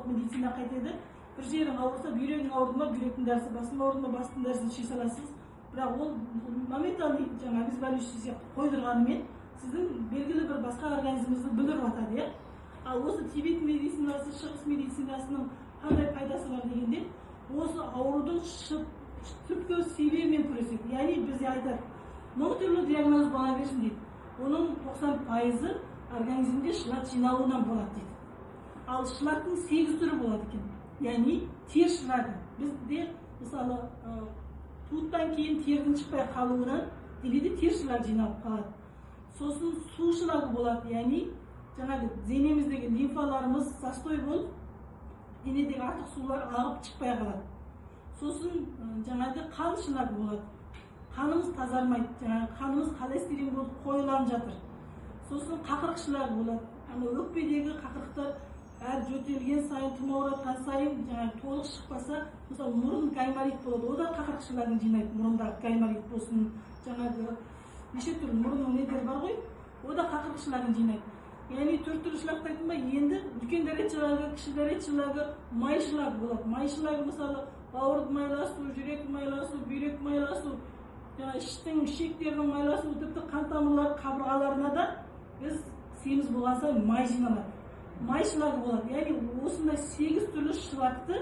функционалдық медицина қайтеді. Бір жерің ауырса, бүйрегің ауырды ма, бүйректің дәрісі, басың ауырды ма, бастың дәрісін іше саласыз. Бірақ ол моментальный жаңа обезболивающий сияқты қойдырғанымен сіздің белгілі бір басқа организміңізді бүлдіріп жатады, иә. Ал осы Тибет медицинасы, шығыс медицинасының қандай пайдасы бар дегенде, осы аурудың түпкі себебімен күреседі. Яғни бізде айтады, 1000 түрлі диагноз бола берсін дейді. Оның 90% организмде шлак жиналуынан болады дейді. Ал шлактың 8 түрі болады екен. Яғни тер шлагы. Бізде мысалы туыттан кейін тердің шықпай қалуынан денеде тер шлаг жиналып қалады. Сосын су шлагы болады, яғни жаңағы денеміздегі лимфаларымыз застой болып, денедегі артық сулар ағып шықпай қалады. Сосын жаңағы қан шлагы болады. Қанымыз тазармайды, жаңағы қанымыз холестерин болып қойылып жатыр. Сосын қақырық шлагы болады. Өкпедегі қақырықтар әр жөтелген сайын, тұмауратқан сайын жаңағы толық шықпаса, мысалы мұрын гайморит болады. Ода қақырық шлагын жинайды, мұрындағы гайморит болсын, жаңағы неше түрлі мұрынның недері бар ғой, ода қақырық шлагын жинайды. Яғни 4 түрлі шлакты айттым ба, енді үлкен дәрет шлагы, кіші дәрет шлагы, май шлагы болады. Май шлагы мысалы бауырды майласу, жүрек майласу, бүйрек майласу, іштің ішектерінің майласу, тіпті қан тамырлар қабырғаларына да біз семіз болған сайын май жиналады. Май шлагы болады. Яғни осындай 8 түрлі шлакты